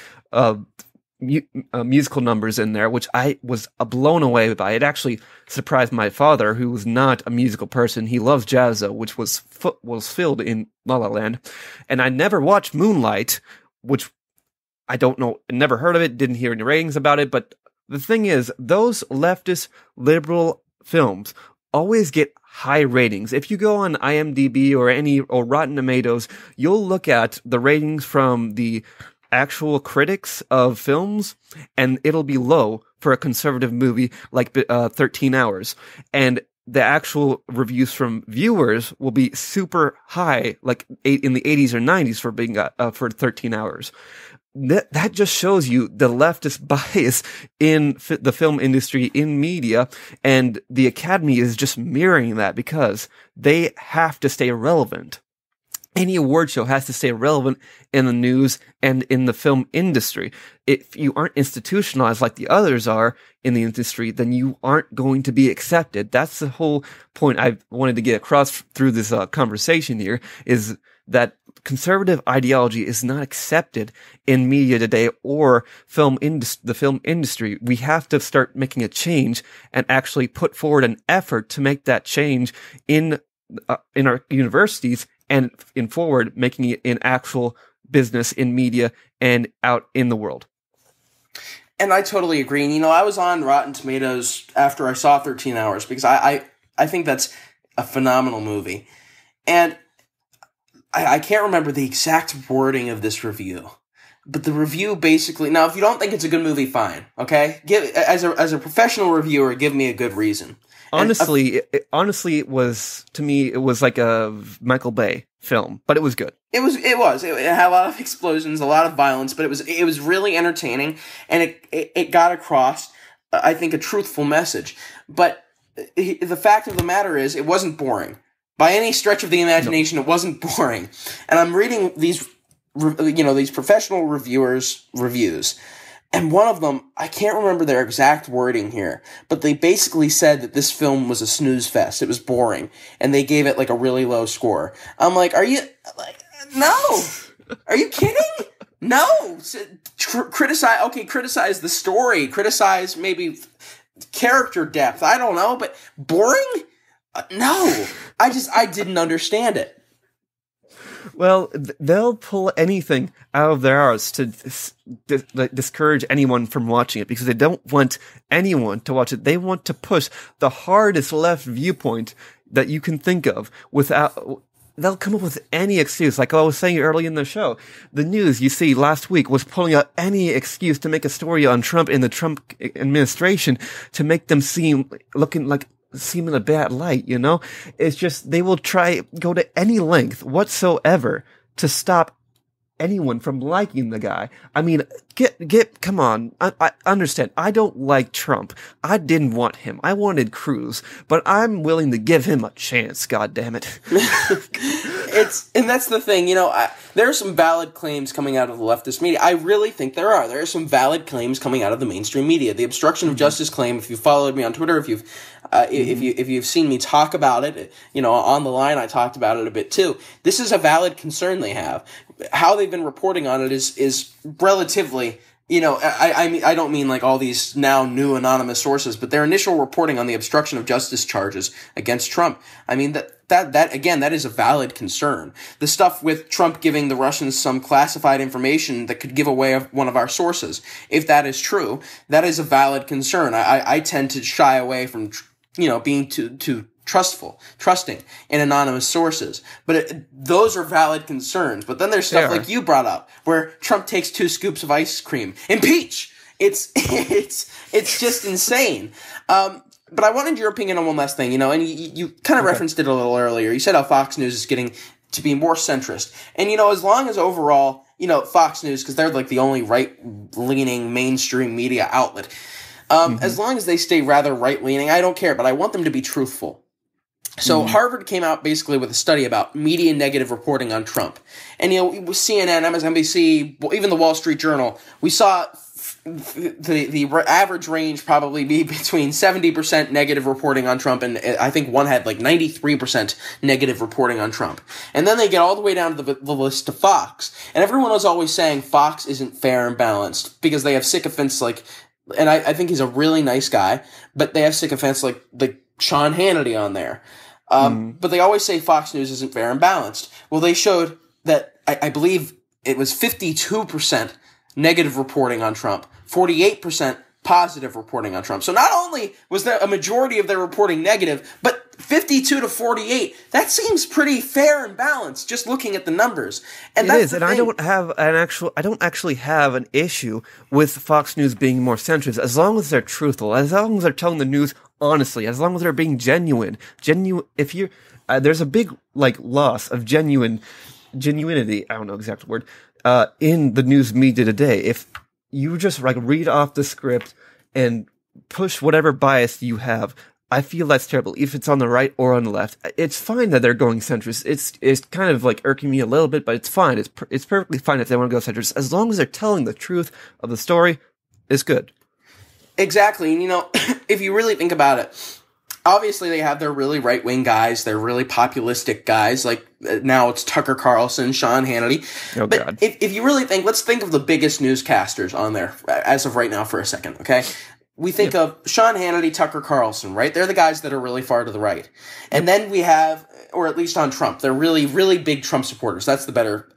musical numbers in there, which I was blown away by. It actually surprised my father, who was not a musical person. He loves jazz, though, which was filled in La La Land. And I never watched Moonlight, which I don't know, never heard of it, didn't hear any ratings about it. But the thing is, those leftist liberal films always get high ratings. If you go on IMDb or Rotten Tomatoes, you'll look at the ratings from the actual critics of films, and it'll be low for a conservative movie like 13 Hours. And the actual reviews from viewers will be super high, like in the 80s or 90s for being for 13 Hours. That just shows you the leftist bias in the film industry, in media, and the Academy is just mirroring that because they have to stay relevant. Any award show has to stay relevant in the news and in the film industry. If you aren't institutionalized like the others are in the industry, then you aren't going to be accepted. That's the whole point I wanted to get across through this conversation here, is that conservative ideology is not accepted in media today or the film industry. We have to start making a change and actually put forward an effort to make that change in our universities and in forward, making it in actual business, in media, and out in the world. And I totally agree. And, I was on Rotten Tomatoes after I saw 13 Hours because I think that's a phenomenal movie. And I can't remember the exact wording of this review, but the review basically, now if you don't think it's a good movie, fine, okay? As a professional reviewer, give me a good reason. Honestly, it was, to me, it was like a Michael Bay film, but it was good. It had a lot of explosions, a lot of violence, but it was really entertaining, and it got across, I think, a truthful message. But the fact of the matter is, it wasn't boring. By any stretch of the imagination, It wasn't boring. And I'm reading these professional reviewers' reviews. And one of them, I can't remember their exact wording here, but they basically said that this film was a snooze fest. It was boring. And they gave it like a really low score. I'm like, no! Are you kidding? No! Criticize the story. Criticize maybe character depth. I don't know, but boring? No. I didn't understand it. Well, they'll pull anything out of their arse to discourage anyone from watching it because they don't want anyone to watch it. They want to push the hardest left viewpoint that you can think of they'll come up with any excuse. Like I was saying early in the show, the news you see last week was pulling out any excuse to make a story on Trump and the Trump administration to make them seem in a bad light, It's just, they will go to any length whatsoever to stop anyone from liking the guy. I mean, come on. I understand. I don't like Trump. I didn't want him. I wanted Cruz, but I'm willing to give him a chance, God damn it. And that's the thing, there are some valid claims coming out of the leftist media. I really think there are. There are some valid claims coming out of the mainstream media. The obstruction of justice claim, if you followed me on Twitter, if you've seen me talk about it, on the line, I talked about it a bit too. This is a valid concern they have. How they've been reporting on it is relatively, I don't mean like all these now new anonymous sources, but their initial reporting on the obstruction of justice charges against Trump. I mean, that again, that is a valid concern. The stuff with Trump giving the Russians some classified information that could give away one of our sources, if that is true, that is a valid concern. I tend to shy away from, being too trusting in anonymous sources. But those are valid concerns. But then there's stuff like you brought up, where Trump takes 2 scoops of ice cream. Impeach! It's just insane. But I wanted your opinion on one last thing, and you kind of referenced it a little earlier. You said how Fox News is getting to be more centrist. And, as long as overall, Fox News, because they're like the only right-leaning mainstream media outlet, as long as they stay rather right-leaning, I don't care, but I want them to be truthful. So Harvard came out basically with a study about media negative reporting on Trump. And, with CNN, MSNBC, even the Wall Street Journal, we saw the average range probably be between 70% negative reporting on Trump, and I think one had like 93% negative reporting on Trump. And then they get all the way down to the list to Fox. And everyone was always saying Fox isn't fair and balanced because they have sycophants like, and I think he's a really nice guy, but they have sycophants like Sean Hannity on there. But they always say Fox News isn't fair and balanced. Well, they showed that, I believe it was 52% negative reporting on Trump, 48% positive reporting on Trump. So not only was there a majority of their reporting negative, but 52 to 48, that seems pretty fair and balanced just looking at the numbers. And it is, and I don't actually have an issue with Fox News being more centrist as long as they're truthful, as long as they're telling the news honestly, as long as they're being genuine. If you're there's a big loss of genuinity, I don't know the exact word, in the news media today. If you just read off the script and push whatever bias you have, I feel that's terrible. If it's on the right or on the left, it's fine that they're going centrist. It's kind of irking me a little bit, but it's fine. It's perfectly fine if they want to go centrist, as long as they're telling the truth of the story. It's good. Exactly, and if you really think about it, obviously they have their really right-wing guys, their really populistic guys, like now it's Tucker Carlson, Sean Hannity. Oh, but God. if you really think, let's think of the biggest newscasters on there as of right now for a second, okay? We think of Sean Hannity, Tucker Carlson, right? They're the guys that are really far to the right. And then we have, or at least on Trump, they're really, really big Trump supporters. That's the better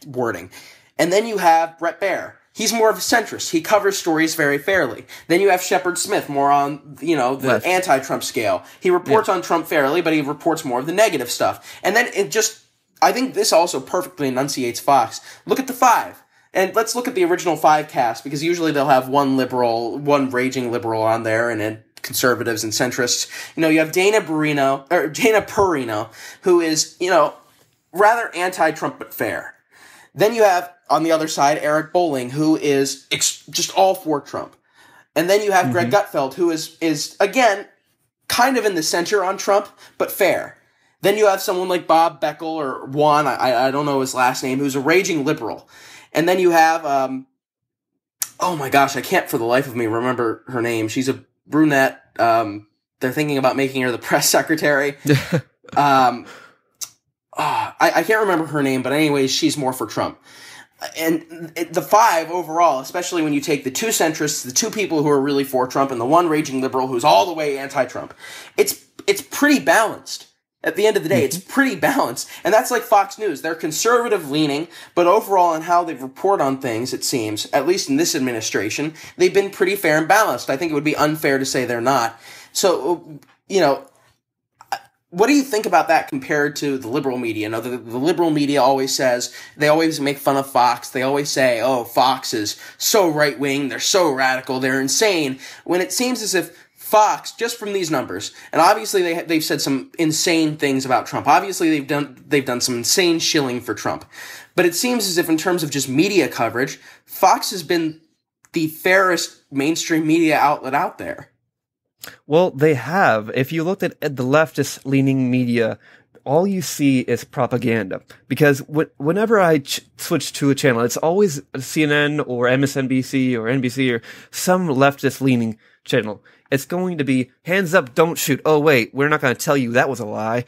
wording. And then you have Bret Baier. He's more of a centrist. He covers stories very fairly. Then you have Shepard Smith, more on, the Left. anti-Trump scale. He reports on Trump fairly, but he reports more of the negative stuff. And then I think this also perfectly enunciates Fox. Look at the five. And let's look at the original five cast, because usually they'll have one raging liberal on there, and then conservatives and centrists. You have Dana Perino, who is, rather anti-Trump but fair. Then you have, on the other side, Eric Bolling, who is just all for Trump. And then you have Greg Gutfeld, who is again, kind of in the center on Trump, but fair. Then you have someone like Bob Beckel, or Juan, I don't know his last name, who's a raging liberal. And then you have, oh my gosh, I can't for the life of me remember her name. She's a brunette. They're thinking about making her the press secretary. I can't remember her name, but anyways, she's more for Trump. And the five overall, especially when you take the two centrists, the two people who are really for Trump, and the one raging liberal who's all the way anti-Trump, it's pretty balanced. At the end of the day, it's pretty balanced. And that's like Fox News. They're conservative-leaning, but overall in how they report on things, it seems, at least in this administration, they've been pretty fair and balanced. I think it would be unfair to say they're not. So, what do you think about that compared to the liberal media? The liberal media always says, they always make fun of Fox. They always say, oh, Fox is so right-wing, they're so radical, they're insane. When it seems as if Fox, just from these numbers, and obviously they've said some insane things about Trump. Obviously they've done some insane shilling for Trump. But it seems as if in terms of just media coverage, Fox has been the fairest mainstream media outlet out there. Well, they have. If you looked at the leftist-leaning media, all you see is propaganda. Because whenever I switch to a channel, it's always CNN or MSNBC or NBC or some leftist-leaning channel. It's going to be, hands up, don't shoot. Oh, wait, we're not going to tell you that was a lie.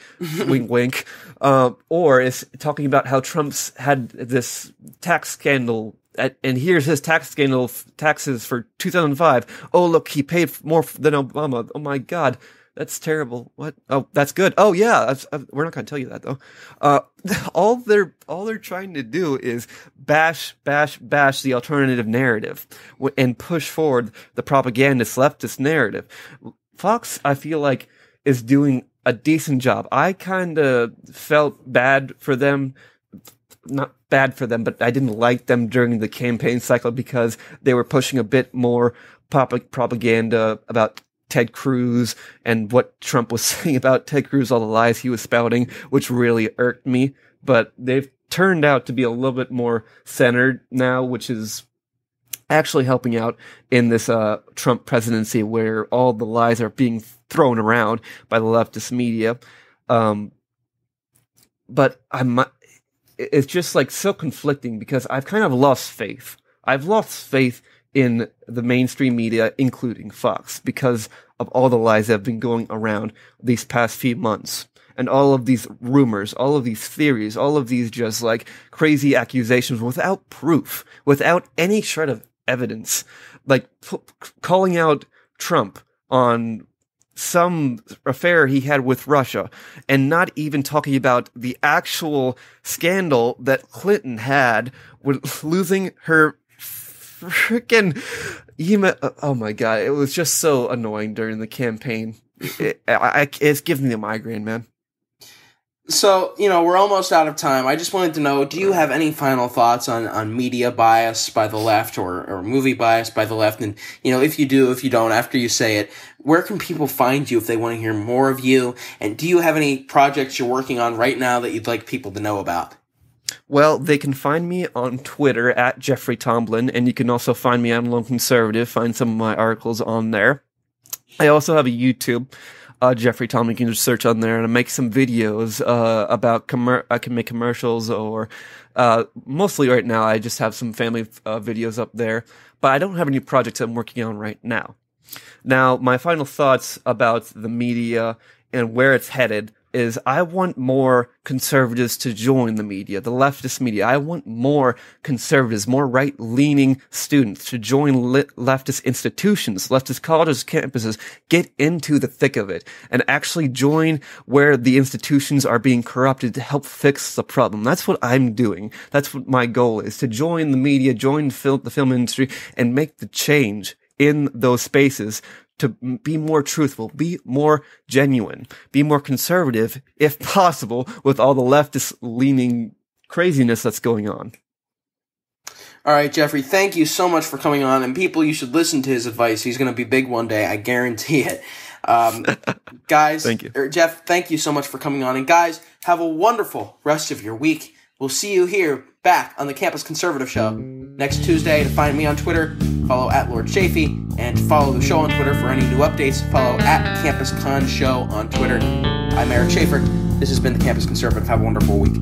Wink, wink. Or it's talking about how Trump's had this tax scandal, and here's his tax scandal, taxes for 2005. Oh, look, he paid more than Obama. Oh, my God. That's terrible. What? Oh, that's good. Oh, yeah. We're not going to tell you that, though. All they're trying to do is bash the alternative narrative and push forward the propagandist leftist narrative. Fox, I feel like, is doing a decent job. I kind of felt bad for them. Not bad for them, but I didn't like them during the campaign cycle because they were pushing a bit more propaganda about Ted Cruz and what Trump was saying about Ted Cruz, all the lies he was spouting, which really irked me. But they've turned out to be a little bit more centered now, which is actually helping out in this Trump presidency where all the lies are being thrown around by the leftist media. But it's just like so conflicting because I've kind of lost faith. I've lost faith in the mainstream media, including Fox, because of all the lies that have been going around these past few months. And all of these rumors, all of these theories, all of these just like crazy accusations without proof, without any shred of evidence, like calling out Trump on some affair he had with Russia and not even talking about the actual scandal that Clinton had with losing her freaking email. Oh my God. It was just so annoying during the campaign. It's giving me a migraine, man. So, we're almost out of time. I just wanted to know, do you have any final thoughts on media bias by the left or movie bias by the left? And, if you do, if you don't, after you say it, where can people find you if they want to hear more of you? And do you have any projects you're working on right now that you'd like people to know about? Well, they can find me on Twitter at Jeffrey Tomblin, and you can also find me on Lone Conservative, find some of my articles on there. I also have a YouTube, Jeffrey Tomblin. You can just search on there, and I make some videos about I can make commercials, or mostly right now I just have some family videos up there. But I don't have any projects I'm working on right now. Now, my final thoughts about the media and where it's headed is I want more conservatives to join the media, the leftist media. I want more conservatives, more right-leaning students to join leftist institutions, leftist colleges, campuses, get into the thick of it, and actually join where the institutions are being corrupted to help fix the problem. That's what I'm doing. That's what my goal is, to join the media, join the film industry, and make the change in those spaces to be more truthful, be more genuine, be more conservative, if possible, with all the leftist-leaning craziness that's going on. All right, Jeffrey, thank you so much for coming on, and people, you should listen to his advice. He's going to be big one day, I guarantee it. Guys, thank you. Jeff, thank you so much for coming on, and guys, have a wonderful rest of your week. We'll see you here back on the Campus Conservative Show next Tuesday. To find me on Twitter, follow @LordChafee, and to follow the show on Twitter for any new updates, follow @CampusConShow on Twitter. I'm Eric Schaefer. This has been the Campus Conservative. Have a wonderful week.